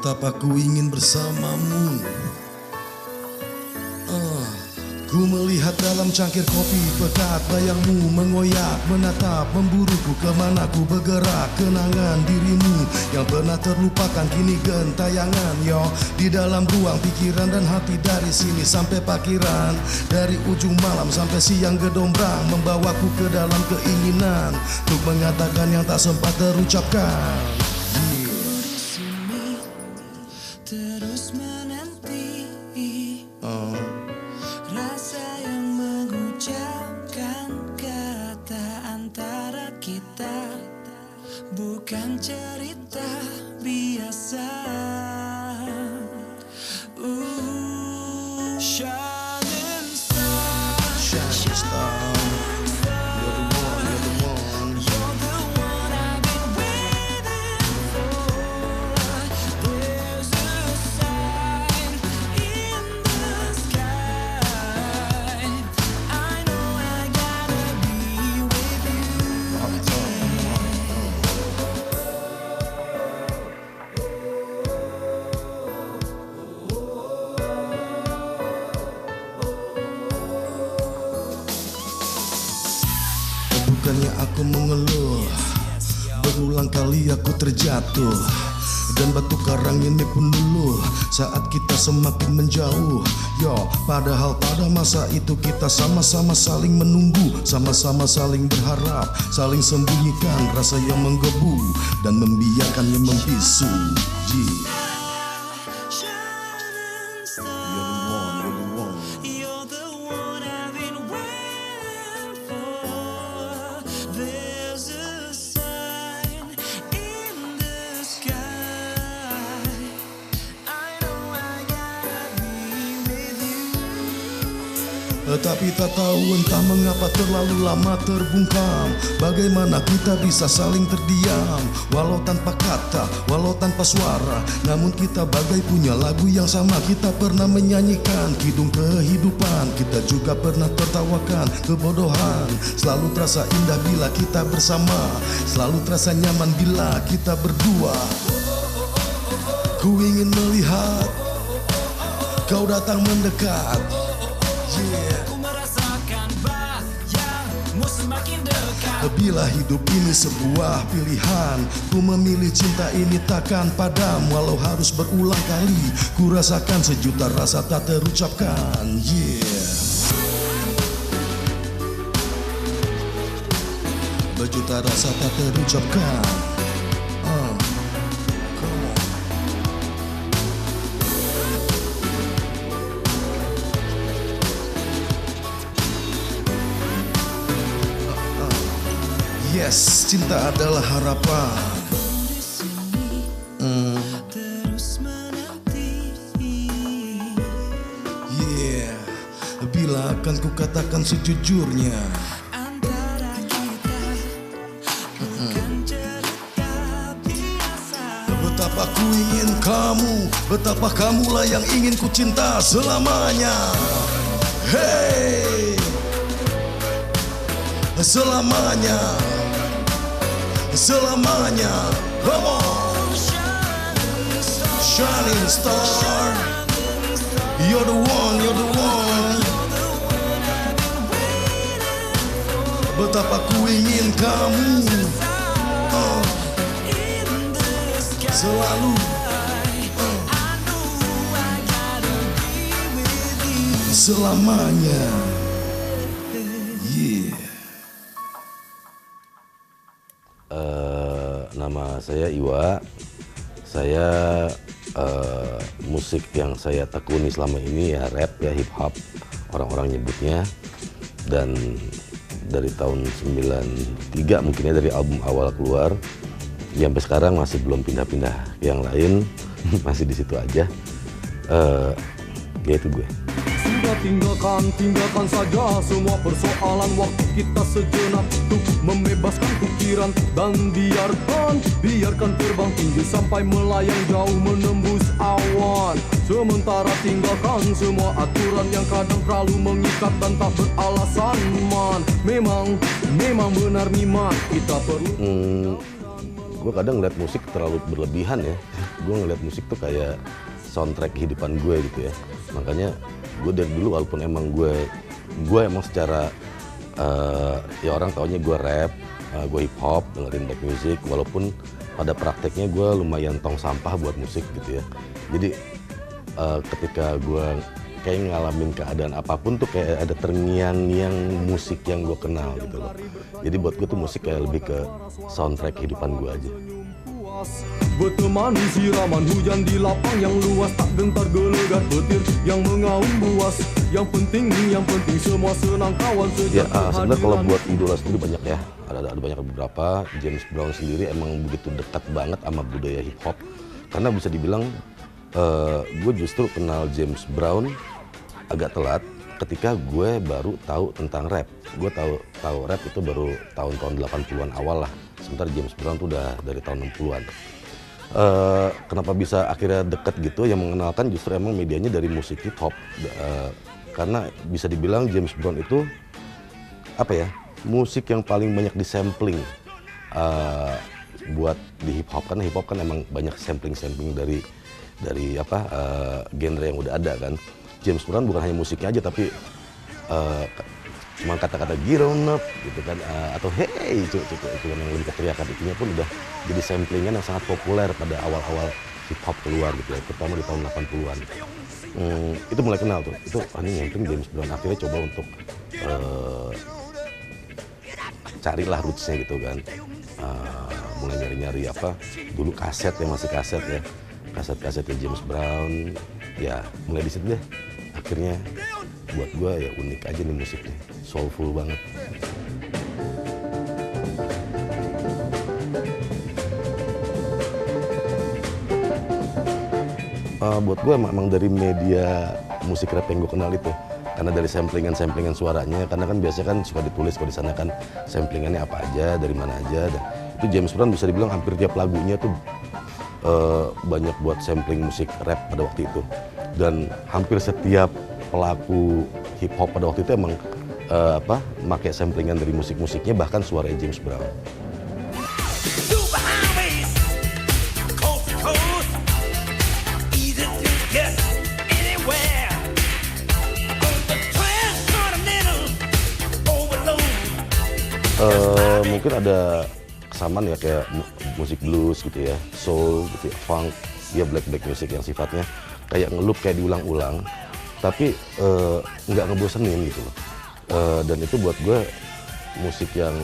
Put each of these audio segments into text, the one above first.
Betapa ku ingin bersamamu. Ku melihat dalam cangkir kopi pekat bayangmu mengoyak, menatap, memburuku kemana ku bergerak. Kenangan dirimu yang pernah terlupakan kini gentayangan yo di dalam ruang pikiran dan hati. Dari sini sampai parkiran, dari ujung malam sampai siang gedombrang, membawaku ke dalam keinginan untuk mengatakan yang tak sempat terucapkan. Terus menanti rasa yang mengucapkan kata antara kita, bukan cerita biasa. Shining star, Shining star, you're the one, you're the one. you're the one I've been waiting for. There's a sign in the sky. I know I gotta be with you. Bukannya aku mengeluh, berulang kali aku terjatuh, dan batu karang ini pun dulu saat kita semakin menjauh. Yo, padahal pada masa itu kita sama-sama saling menunggu, sama-sama saling berharap, saling sembunyikan rasa yang menggebu dan membiarkannya membisu. Shining You're the star, one, you're the one. you're the one I've been waiting for. There's a sign in the sky. I know I gotta be with you. Tapi tak tahu entah mengapa terlalu lama terbungkam. Bagaimana kita bisa saling terdiam, walau tanpa kata, walau tanpa suara. Namun kita bagai punya lagu yang sama. Kita pernah menyanyikan kidung kehidupan, kita juga pernah tertawakan kebodohan. Selalu terasa indah bila kita bersama, selalu terasa nyaman bila kita berdua. Ku ingin melihat kau datang mendekat. Yeah. Ku merasakan bayangmu semakin dekat. Bila hidup ini sebuah pilihan, ku memilih cinta ini takkan padam. Walau harus berulang kali, ku rasakan sejuta rasa tak terucapkan. Yeah. Berjuta rasa tak terucapkan. Come on. Yes, cinta adalah harapan. Di sini terus menanti. Yeah, bila akan ku katakan sejujurnya, Antara kita bukan cerita biasa. betapa ku ingin kamu, betapa kamulah yang ingin ku cinta selamanya. Hey, selamanya, selamanya. Come on, shining star, you're the one, you're the one. Betapa ku ingin kamu selalu selamanya. Yeah. Nama saya Iwa. Saya musik yang saya tekuni selama ini ya rap ya hip hop orang-orang nyebutnya, dan dari tahun 93 mungkin ya dari album awal keluar ya, sampai sekarang masih belum pindah-pindah yang lain. Masih di situ aja. Ya itu gue. Sudah tinggalkan saja semua persoalan. Waktu kita sejenak untuk membebaskan pikiran. Dan biarkan terbang tinggi sampai melayang jauh menembus awan. Sementara tinggalkan semua aturan yang kadang terlalu mengikat dan tak beralasan. Man, memang benar Miman, kita perlu gue kadang ngeliat musik terlalu berlebihan ya. Gue ngeliat musik tuh kayak soundtrack kehidupan gue gitu ya. Makanya gue dari dulu walaupun emang gue emang secara ya orang taunya gue rap, gue hip hop, dengerin black music, walaupun pada prakteknya gue lumayan tong sampah buat musik gitu ya. Jadi ketika gue kayak ngalamin keadaan apapun tuh kayak ada terngiang-ngiang musik yang gue kenal gitu loh. Jadi buat gue tuh musik kayak lebih ke soundtrack kehidupan gue aja. Bertemani siraman hujan di lapang yang luas, tak gentar gelegar petir yang mengaum buas. Yang penting semua senang kawan Ya sejak sebenarnya kalau buat idola sendiri banyak ya, ada banyak beberapa. James Brown sendiri emang begitu dekat banget sama budaya hip hop, karena bisa dibilang gue justru kenal James Brown agak telat ketika gue baru tahu tentang rap. Gue tahu rap itu baru tahun-tahun 80-an awal lah. Sementara James Brown tuh udah dari tahun 60-an. Kenapa bisa akhirnya deket gitu? Yang mengenalkan justru emang medianya dari musik hip hop. Karena bisa dibilang James Brown itu apa ya? Musik yang paling banyak disampling buat di hip hop, karena hip hop kan emang banyak sampling dari genre yang udah ada kan. James Brown bukan hanya musiknya aja, tapi cuma kata-kata get on up gitu kan, atau hey itu yang lebih keteriakan itunya pun udah jadi samplingan yang sangat populer pada awal-awal hip hop keluar gitu ya, terutama di tahun 80-an. Itu mulai kenal tuh, itu ini sampling James Brown. Akhirnya coba untuk carilah rootsnya gitu kan, mulai nyari-nyari dulu kaset ya, masih kaset ya, kaset-kasetnya James Brown ya, mulai di situ deh. Akhirnya buat gue ya unik aja nih musiknya, soulful banget. Buat gue emang dari media musik rap yang gue kenal itu, karena dari samplingan suaranya, karena kan biasanya kan suka ditulis kalau di sana kan samplingannya apa aja, dari mana aja, dan itu James Brown bisa dibilang hampir tiap lagunya tuh banyak buat sampling musik rap pada waktu itu. Dan hampir setiap pelaku hip hop pada waktu itu emang pakai samplingan dari musik-musiknya, bahkan suaranya James Brown. Super highways, coast to coast, easy to get anywhere. On the transcontinental overload. Mungkin ada kesamaan ya, kayak musik blues gitu ya, soul gitu ya, funk, dia black music yang sifatnya kayak ngeloop, kayak diulang-ulang, tapi nggak ngebosenin gitu loh. Dan itu buat gue musik yang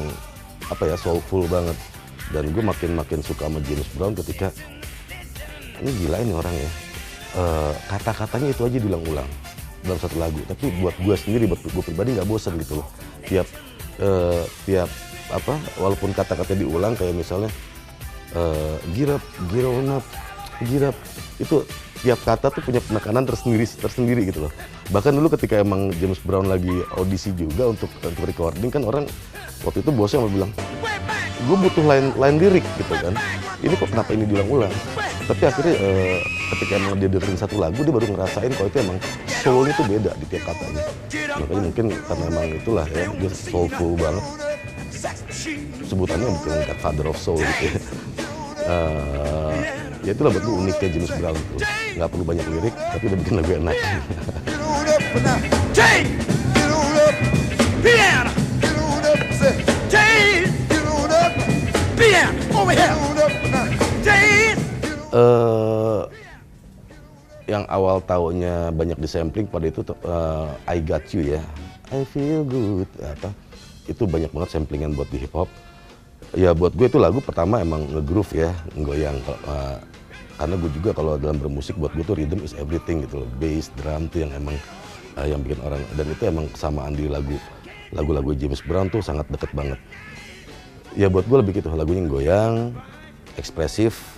soulful banget. Dan gue makin suka sama James Brown ketika ini gila ini orang ya, kata-katanya itu aja diulang-ulang dalam satu lagu, tapi buat gue sendiri, buat gue pribadi nggak bosan gitu loh. Tiap walaupun kata-kata diulang, kayak misalnya get on up, itu tiap kata tuh punya penekanan tersendiri gitu loh. Bahkan dulu ketika emang James Brown lagi audisi juga untuk recording, kan orang waktu itu bosnya malah bilang, gue butuh line lirik gitu kan, ini kok kenapa ini diulang-ulang. Tapi akhirnya ketika emang dia dengerin satu lagu, dia baru ngerasain kalau itu emang soulnya tuh beda di tiap katanya. Makanya mungkin karena emang itulah ya, dia soulful banget, sebutannya bukan Father of Soul gitu ya. Ya itulah buat gue uniknya James Brown tuh, nggak perlu banyak lirik tapi udah bikin lagu enak. Yang awal taunya banyak disampling pada itu I Got You ya, I Feel Good, itu banyak banget samplingan buat di hip hop. Ya buat gue itu lagu pertama emang nge-groove ya, goyang. Karena gue juga kalau dalam bermusik, buat gue tuh rhythm is everything gitu loh. Bass, drum tuh yang emang yang bikin orang, dan itu emang kesamaan di lagu-lagu James Brown tuh sangat deket banget. Ya buat gue lebih gitu, lagunya goyang, ekspresif.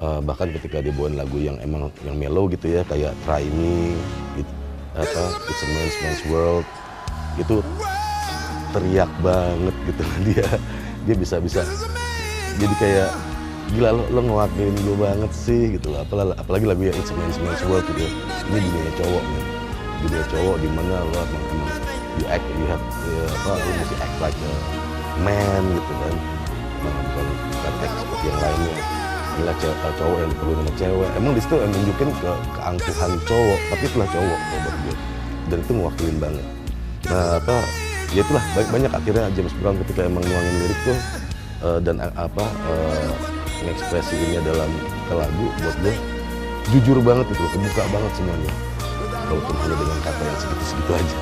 Bahkan ketika dia bawain lagu yang emang yang mellow gitu ya, kayak Try Me, gitu, It's a Man's World, itu teriak banget gitu dia bisa jadi kayak gila, lo ngewakilin gue banget sih gitu loh. Apalagi lagu ya It's a Man's World gitu ya. Ini dunia cowok di mana lo emang lo mesti act like a man gitu kan. bukan teks seperti yang lainnya. Inilah cowok yang diperluin sama cewek. Emang di situ nunjukin keangkuhan cowok, tapi itulah cowok kalau buat gue. Dan itu mewakilin banget. Nah ya itulah banyak akhirnya James Brown ketika emang nuangin lirik tuh dan mengekspresiinnya dalam lagu buat gue jujur banget itu, kebuka banget semuanya. Walaupun hanya dengan kata yang segitu-segitu aja.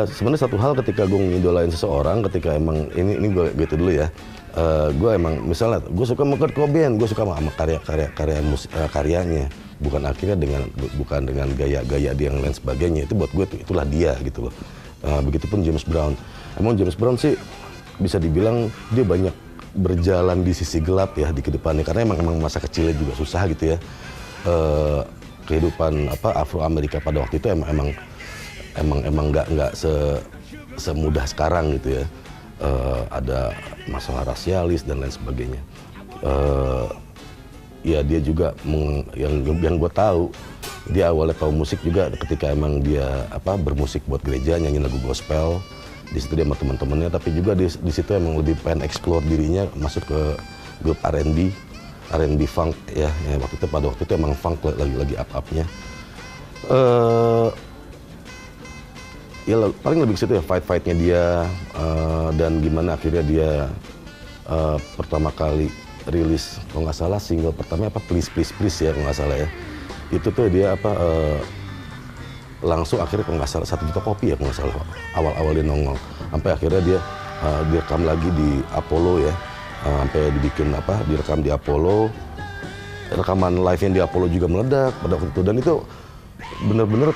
Sebenarnya satu hal ketika gue ngidolain seseorang, ketika emang ini gue gitu dulu ya, gue emang misalnya gue suka sama Kurt Cobain, gue suka sama karyanya, bukan dengan gaya-gaya dia yang lain sebagainya. Itu buat gue itulah dia gitu loh. Begitupun James Brown. Emang James Brown sih bisa dibilang dia banyak berjalan di sisi gelap ya di kedepannya, karena emang masa kecilnya juga susah gitu ya. Kehidupan Afro Amerika pada waktu itu emang nggak semudah sekarang gitu ya. Ada masalah rasialis dan lain sebagainya. Ya dia juga yang gue tahu, dia awalnya tahu musik juga ketika emang dia bermusik buat gereja, nyanyi lagu gospel. Di situ dia sama teman-temannya, tapi juga di situ emang lebih pengen explore dirinya, masuk ke grup R&B funk ya. Pada waktu itu emang funk lagi up-upnya. Ya paling lebih ke situ ya, fight-fightnya dia, dan gimana akhirnya dia pertama kali rilis, kalau nggak salah single pertamanya Please Please Please ya, kalau nggak salah ya. Itu tuh dia langsung akhirnya kalau nggak salah 1 juta kopi ya, kalau nggak salah awal-awal dia nongol. Sampai akhirnya dia direkam lagi di Apollo ya, sampai direkam di Apollo. Rekaman live-nya di Apollo juga meledak pada waktu itu, dan itu bener-bener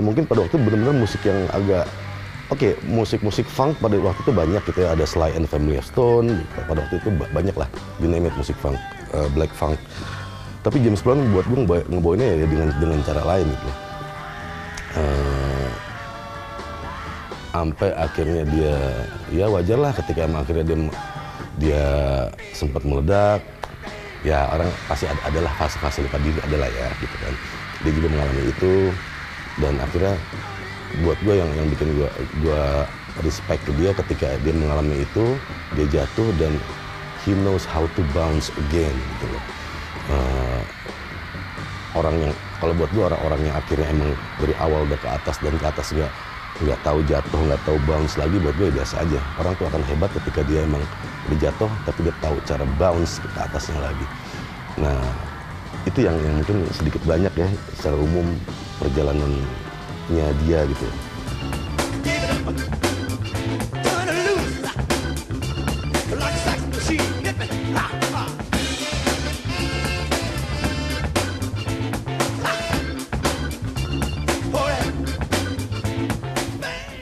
mungkin pada waktu itu bener-bener musik yang agak musik funk pada waktu itu banyak gitu ya. Ada Sly and Family Stone pada waktu itu banyak lah, you name it, musik funk, black funk. Tapi James Brown buat gue ngebawainnya ya dengan cara lain gitu. Sampai akhirnya dia, ya wajar lah ketika emang akhirnya dia sempat meledak. Ya orang pasti adalah fase-fase lupa diri adalah ya gitu kan. Dia juga mengalami itu, dan akhirnya buat gue yang bikin gue respect ke dia ketika dia mengalami itu, dia jatuh dan he knows how to bounce again gitu loh. Orang yang, kalau buat gue orang-orang yang akhirnya emang dari awal udah ke atas dan ke atas nggak tahu jatuh, nggak tahu bounce lagi, buat gue biasa aja. Orang tuh akan hebat ketika dia emang udah jatuh tapi dia tahu cara bounce ke atasnya lagi. Nah itu yang mungkin sedikit banyak ya secara umum perjalanannya dia gitu.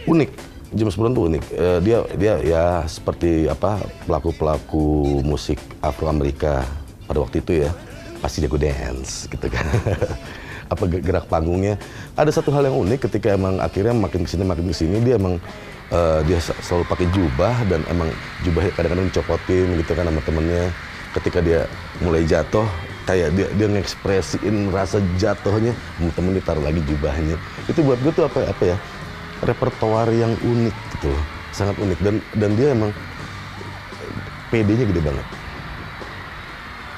Unik, James Brown tuh unik. Dia ya seperti pelaku musik Afro Amerika pada waktu itu ya, pasti jago dance gitu kan. Gerak panggungnya. Ada satu hal yang unik ketika emang akhirnya makin kesini dia emang dia selalu pakai jubah, dan emang jubahnya kadang-kadang dicopotin gitu kan sama temennya. Ketika dia mulai jatuh, kayak dia ngekspresiin rasa jatuhnya, temen ditaruh lagi jubahnya. Itu buat gue tuh apa ya, repertoar yang unik gitu, sangat unik, dan dia emang PD-nya gede banget.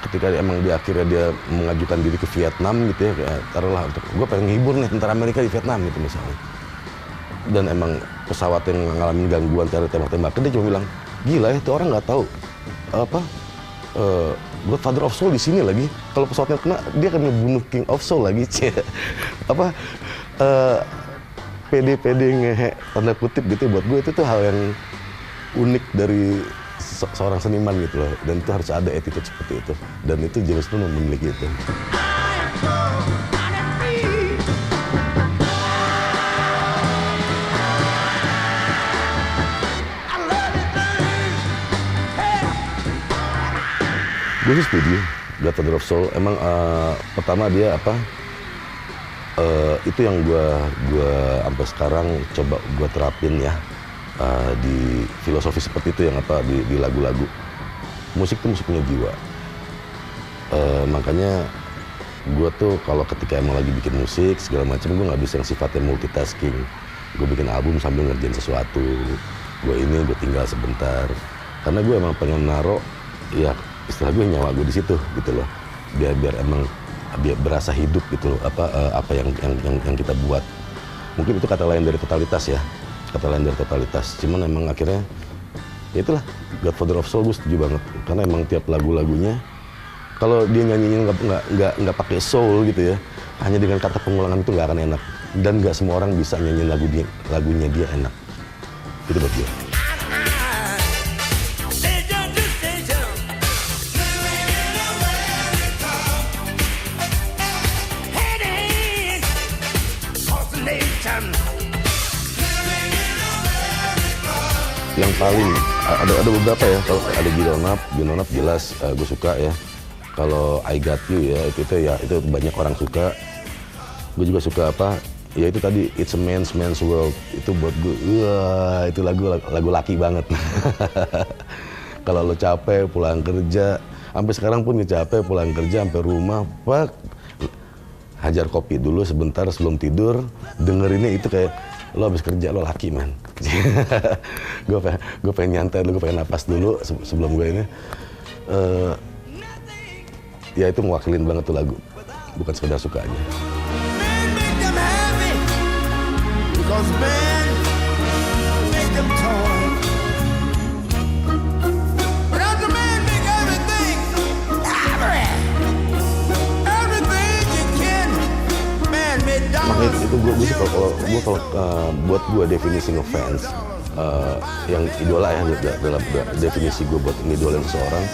Ketika emang dia akhirnya dia mengajukan diri ke Vietnam gitu ya, taruhlah untuk gue pengen ngehibur nih tentara Amerika di Vietnam gitu misalnya, dan emang pesawat yang ngalamin gangguan cara tembak-tembakan, dia cuma bilang, gila ya, itu orang nggak tahu Godfather of Soul di sini lagi, kalau pesawatnya kena dia akan ngebunuh King of Soul lagi. PD ngehe tanda kutip gitu. Buat gue itu tuh hal yang unik dari seorang seniman gitu loh, dan itu harus ada attitude seperti itu, dan itu James Brown memiliki itu. Gue sih setuju, Godfather of Soul. Emang pertama dia apa? Itu yang gue sampai sekarang coba gue terapin ya di filosofi seperti itu yang apa di lagu-lagu. Musik tuh musik punya jiwa. Makanya gue tuh kalau ketika emang lagi bikin musik segala macam gue nggak bisa yang sifatnya multitasking. Gue bikin album sambil ngerjain sesuatu. Gue gue tinggal sebentar. Karena gue emang pengen naro ya istilah gue nyawa gue di situ gitu loh. Biar emang biar berasa hidup gitu loh apa yang kita buat. Mungkin itu kata lain dari totalitas ya. Kata lain dari totalitas. Cuman emang akhirnya ya itulah Godfather of Soul gue setuju banget. Karena emang tiap lagunya kalau dia nyanyinya nggak pakai soul gitu ya, hanya dengan kata pengulangan itu nggak akan enak. Dan nggak semua orang bisa nyanyiin lagunya dia enak. Itu buat gue. Yang paling ada beberapa ya. Kalau ada Get On Up jelas gue suka ya. Kalau I Got You ya itu banyak orang suka. Gue juga suka apa? Ya itu tadi It's a Man's World. Itu buat gue, itu lagu laki banget. Kalau lo capek pulang kerja, sampai sekarang pun capek pulang kerja sampai rumah, pak hajar kopi dulu sebentar sebelum tidur, dengerinnya itu kayak lo habis kerja lo laki man. gue pengen nyantai dulu, gue pengen napas dulu sebelum gue ini. Ya itu mewakilin banget tuh lagu, bukan sekedar suka aja. Man make them happy, because man make them torn. But after man make everything, everything you can, man made Makanya dollars. itu gue suka kalau buat gue definisi ngefans yang idola ya dalam definisi gue buat ngidolain seseorang.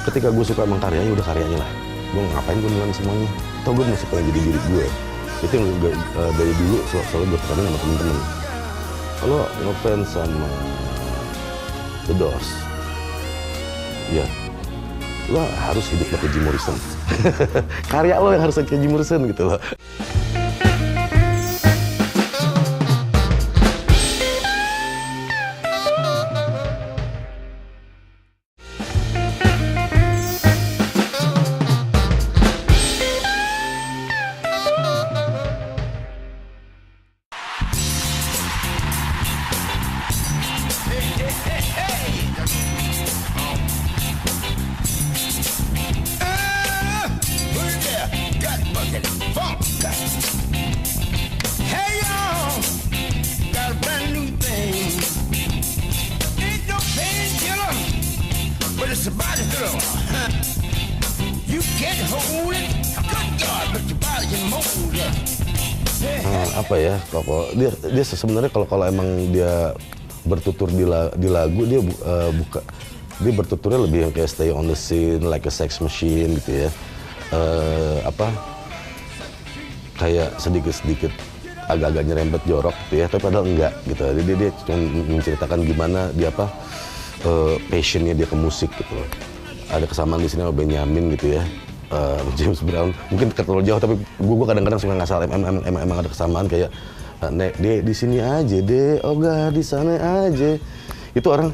Ketika gue suka emang karyanya, udah karyanya lah. Gue ngapain gue nilai semuanya. Atau gue masih pengen jadi diri gue. Itu yang dari dulu soalnya gue tekanin sama temen-temen. Kalau ngefans sama The Doors, ya lo harus hidup pakai Jim Morrison. Karya lo yang harus kayak Jim Morrison gitu loh. Hey y'all, got a brand new thing. Ain't no painkiller, but it's a body filler. You can't hold it, good God, but your body can mold it. Apa ya, kalau dia sebenarnya kalau emang dia bertutur di lagu dia dia bertuturnya lebih yang kayak stay on the scene like a sex machine gitu ya. Kayak sedikit agak-agak nyerempet jorok gitu ya, tapi padahal enggak gitu. Jadi dia cuma menceritakan gimana dia passionnya dia ke musik gitu loh. Ada kesamaan di sini sama Benjamin gitu ya, James Brown. Mungkin terlalu jauh tapi gue kadang-kadang suka ngasal emang ada kesamaan kayak Nek, di sini aja deh, oh gak di sana aja. Itu orang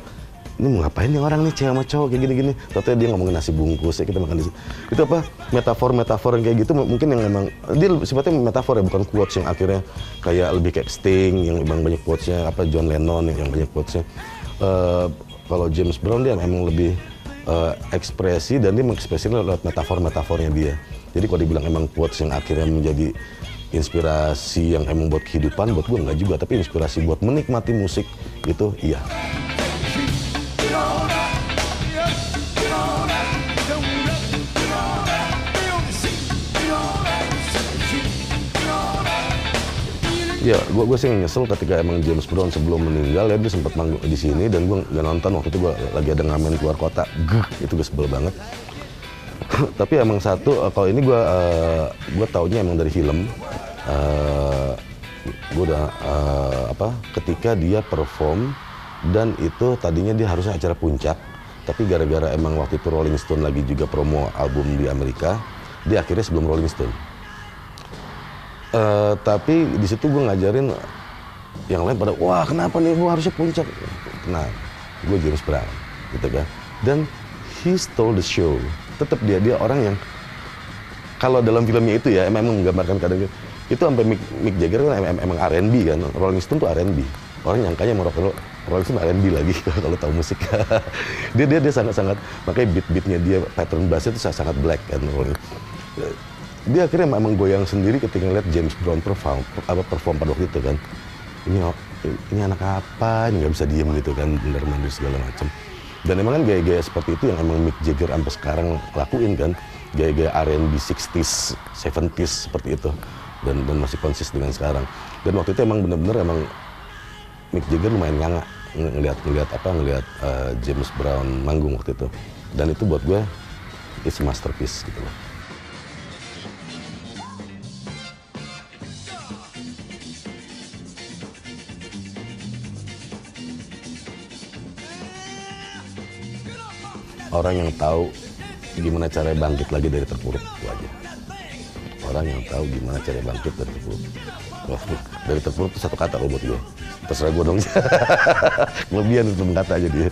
ini mau ngapain nih orang nih cewek sama cowok kayak gini-gini. Ternyata dia ngomongin nasi bungkus ya kita makan di sini. Itu apa metafor yang kayak gitu mungkin yang emang dia sifatnya metafor ya, bukan quotes yang akhirnya kayak lebih kayak Sting yang emang banyak quotesnya, apa John Lennon yang banyak quotesnya. Kalau James Brown dia emang lebih ekspresi dan dia mengekspresikan lewat metafornya dia. Jadi kalau dibilang emang quotes yang akhirnya menjadi inspirasi yang emang buat kehidupan, buat gue enggak juga, tapi inspirasi buat menikmati musik itu iya. Ya, gue sih nyesel ketika emang James Brown sebelum meninggal ya dia sempat manggung di sini dan gue nggak nonton waktu itu, gue lagi ada ngamen keluar kota, itu gue sebel banget. Tapi emang satu, kalau ini gue taunya emang dari film. Gue udah ketika dia perform dan itu tadinya dia harusnya acara puncak, tapi gara-gara emang waktu itu Rolling Stone lagi juga promo album di Amerika, dia akhirnya sebelum Rolling Stone. Tapi di situ gue ngajarin yang lain pada, wah kenapa nih gue harusnya puncak. Nah, gue James Brown, gitu kan. Dan he stole the show. Tetap dia orang yang kalau dalam filmnya itu ya emang menggambarkan kadang itu sampai Mick Jagger kan emang R&B kan. Rolling Stone tuh R&B. Orang nyangkanya mau Rolling Stone R&B lagi kalau tahu musik. dia sangat-sangat, makanya beat-beatnya dia, pattern bassnya itu sangat black kan. Dia akhirnya memang goyang sendiri ketika ngeliat James Brown perform pada waktu itu kan. Ini anak apa, ini nggak bisa diem gitu kan, bener-bener segala macam. Dan emang kan gaya-gaya seperti itu yang emang Mick Jagger sampai sekarang lakuin kan, gaya-gaya R&B 60s, 70s seperti itu, dan masih konsis dengan sekarang. Dan waktu itu emang bener-bener emang Mick Jagger lumayan nganga ngelihat James Brown manggung waktu itu. Dan itu buat gue it's masterpiece gitu loh. Orang yang tahu gimana cara bangkit lagi dari terpuruk, itu aja. Orang yang tahu gimana cara bangkit dari terpuruk. Wah, dari terpuruk itu satu kata buat gue. Terserah gue dong. Kelebihan itu kata aja dia.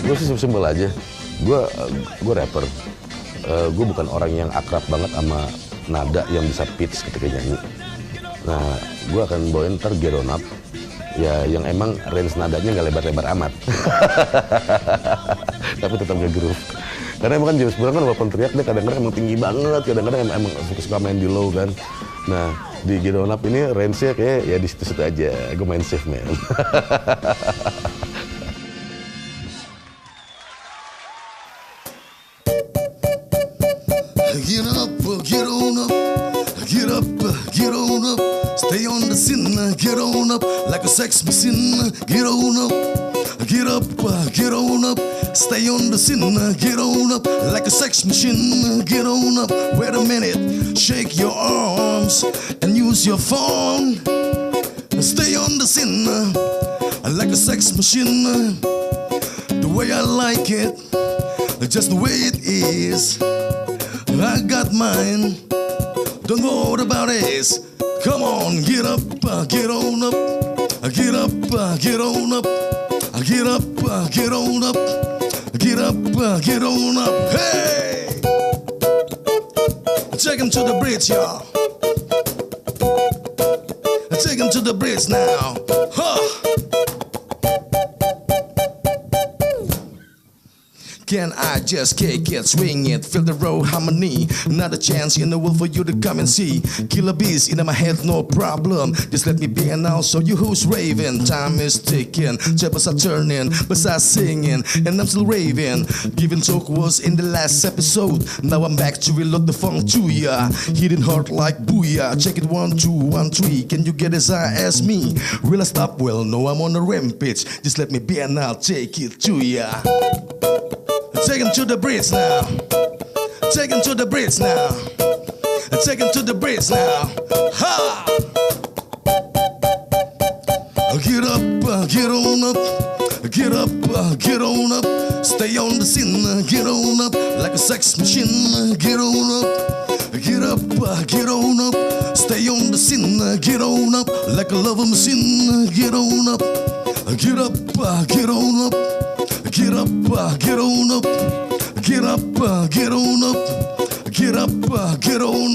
Gue sih simpel aja. Gue rapper. Gue bukan orang yang akrab banget sama nada yang bisa pitch ketika nyanyi. Nah, gue akan bawain ntar Get On Up, ya yang emang range nadanya nggak lebar-lebar amat, tapi tetap nge-groove. Karena emang kan James Brown kan walaupun teriak dia kadang-kadang emang tinggi banget, kadang-kadang emang suka main di low kan. Nah, di Get On Up ini range-nya kayak ya di situ-situ aja, gue main safe man. Get up, get on up, get up, get on up. Stay on the scene, get on up like a sex machine. Get on up, get up, get on up. Stay on the scene, get on up like a sex machine. Get on up, wait a minute, shake your arms and use your phone. Stay on the scene like a sex machine. The way I like it, just the way it is. I got mine, don't worry about it. Come on, get up, get on up, get up, get on up, get up, get on up, get up, get on up. Hey, take him to the bridge, y'all. Take him to the bridge now. Huh. Can I just kick it, swing it, feel the raw harmony? Not a chance in the world for you to come and see. Killer bees in my head, no problem. Just let me be and I'll show you who's raving. Time is ticking, tables are turning, besides singing, and I'm still raving. Giving talk was in the last episode. Now I'm back to reload the funk to ya. Hitting hard like booyah. Check it 1, 2, 1, 3. Can you get as high as me? Will I stop? Well, no, I'm on a rampage. Just let me be and I'll take it to ya. Take him to the bridge now. Take him to the bridge now. Take him to the bridge now. Ha! Get up, get on up. Get up, get on up. Stay on the scene, get on up like a sex machine. Get on up. Get up, get on up. Stay on the scene, get on up like a lover machine. Get on up. Get up, get on up. Get up, get on up. Get up, get on up. Get up, get on